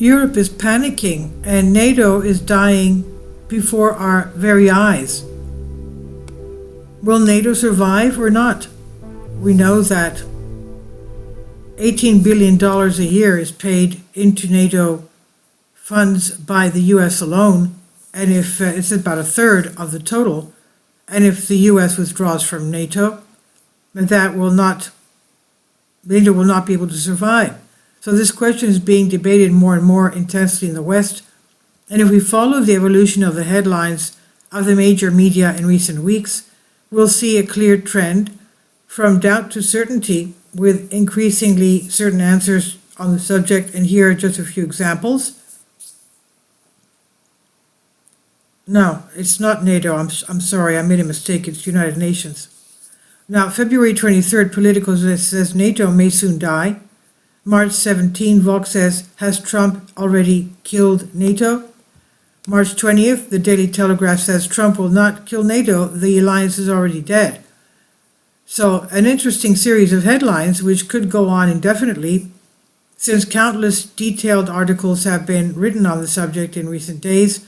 Europe is panicking and NATO is dying before our very eyes. Will NATO survive or not? We know that $18 billion a year is paid into NATO funds by the US alone, and if it's about a third of the total, and if the US withdraws from NATO, NATO will not be able to survive. So this question is being debated more and more intensely in the West, and if we follow the evolution of the headlines of the major media in recent weeks, we'll see a clear trend from doubt to certainty with increasingly certain answers on the subject, and here are just a few examples. No, it's not NATO. I'm sorry, I made a mistake. It's United Nations. Now, February 23rd, Politico says NATO may soon die. March 17, Vox says, has Trump already killed NATO? March 20th, the Daily Telegraph says Trump will not kill NATO. The alliance is already dead. So, an interesting series of headlines which could go on indefinitely, since countless detailed articles have been written on the subject in recent days.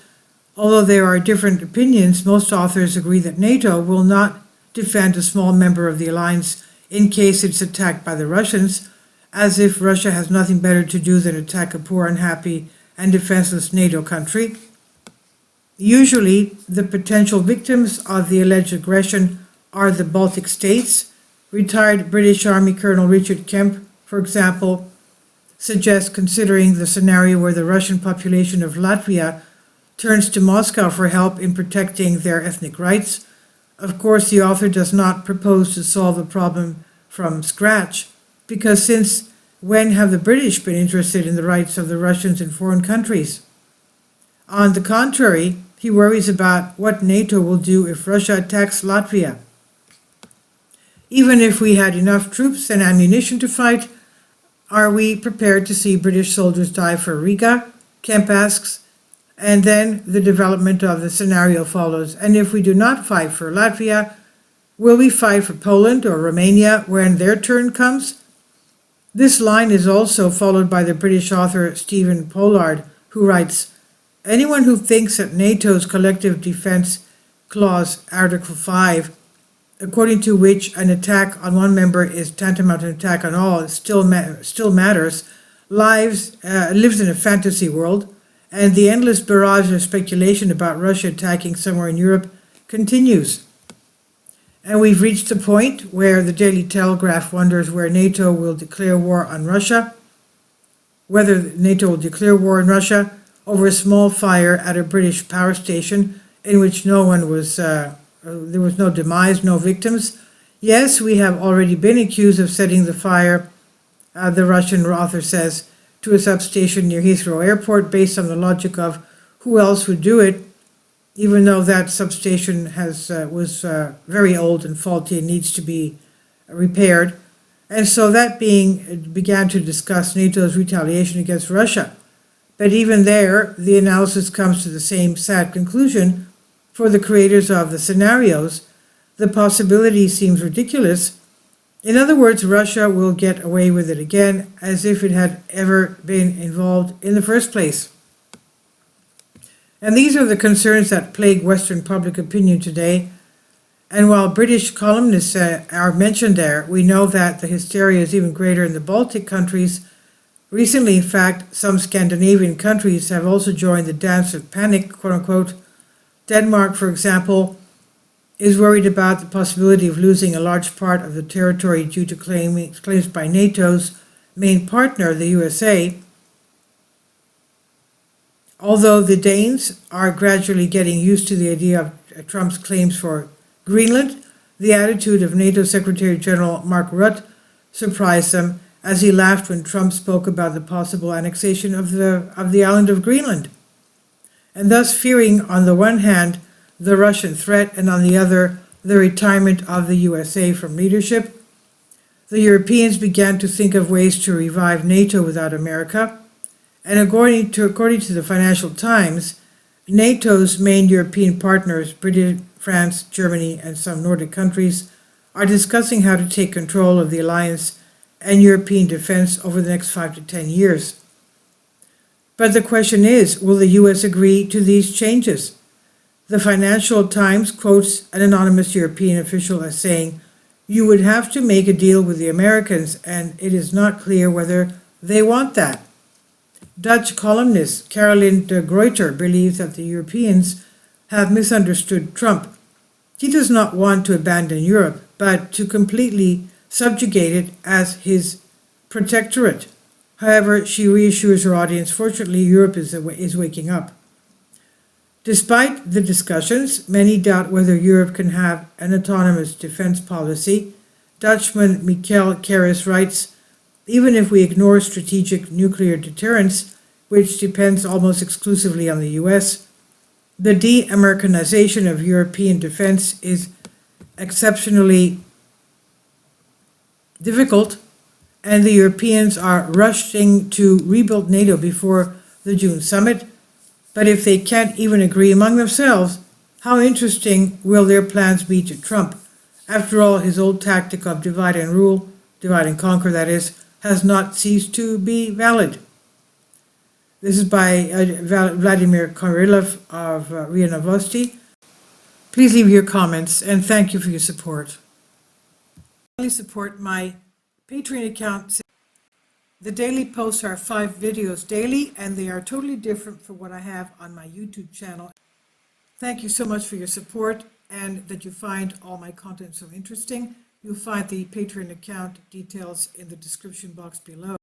Although there are different opinions, most authors agree that NATO will not defend a small member of the alliance in case it's attacked by the Russians, as if Russia has nothing better to do than attack a poor, unhappy, and defenseless NATO country. Usually, the potential victims of the alleged aggression are the Baltic states. Retired British Army Colonel Richard Kemp, for example, suggests considering the scenario where the Russian population of Latvia turns to Moscow for help in protecting their ethnic rights. Of course, the author does not propose to solve the problem from scratch, because since when have the British been interested in the rights of the Russians in foreign countries? On the contrary, he worries about what NATO will do if Russia attacks Latvia. Even if we had enough troops and ammunition to fight, are we prepared to see British soldiers die for Riga? Kemp asks. And then the development of the scenario follows. And if we do not fight for Latvia, will we fight for Poland or Romania when their turn comes? This line is also followed by the British author Stephen Pollard, who writes, anyone who thinks that NATO's collective defense clause, Article 5, according to which an attack on one member is tantamount to an attack on all, still matters, lives in a fantasy world, and the endless barrage of speculation about Russia attacking somewhere in Europe continues. And we've reached the point where the Daily Telegraph wonders where NATO will declare war on Russia, whether NATO will declare war on Russia over a small fire at a British power station in which there was no demise, no victims. Yes, we have already been accused of setting the fire, the Russian author says, to a substation near Heathrow Airport based on the logic of who else would do it, even though that substation was very old and faulty and needs to be repaired. And so that began to discuss NATO's retaliation against Russia. But even there, the analysis comes to the same sad conclusion. For the creators of the scenarios, the possibility seems ridiculous. In other words, Russia will get away with it again, as if it had ever been involved in the first place. And these are the concerns that plague Western public opinion today. And while British columnists are mentioned there, we know that the hysteria is even greater in the Baltic countries. Recently, in fact, some Scandinavian countries have also joined the dance of panic, quote unquote. Denmark, for example, is worried about the possibility of losing a large part of the territory due to claims by NATO's main partner, the USA. Although the Danes are gradually getting used to the idea of Trump's claims for Greenland, the attitude of NATO Secretary General Mark Rutte surprised them as he laughed when Trump spoke about the possible annexation of the island of Greenland, and thus fearing on the one hand the Russian threat and on the other the retirement of the USA from leadership. The Europeans began to think of ways to revive NATO without America, and according to the Financial Times, NATO's main European partners, Britain, France, Germany, and some Nordic countries, are discussing how to take control of the alliance and European defense over the next 5 to 10 years. But the question is, will the US agree to these changes? The Financial Times quotes an anonymous European official as saying, "You would have to make a deal with the Americans, and it is not clear whether they want that." Dutch columnist Caroline de Gruyter believes that the Europeans have misunderstood Trump. He does not want to abandon Europe, but to completely subjugate it as his protectorate. However, she reassures her audience, fortunately, Europe is waking up. Despite the discussions, many doubt whether Europe can have an autonomous defense policy. Dutchman Michael Karras writes, "Even if we ignore strategic nuclear deterrence, which depends almost exclusively on the US, the de-Americanization of European defense is exceptionally difficult, and the Europeans are rushing to rebuild NATO before the June summit. But if they can't even agree among themselves, how interesting will their plans be to Trump? After all, his old tactic of divide and rule, divide and conquer that is, has not ceased to be valid." This is by Vladimir Korylov of RIA Novosti. Please leave your comments, and thank you for your support. Please support my Patreon account. The daily posts are 5 videos daily, and they are totally different from what I have on my YouTube channel. Thank you so much for your support, and that you find all my content so interesting. You'll find the Patreon account details in the description box below.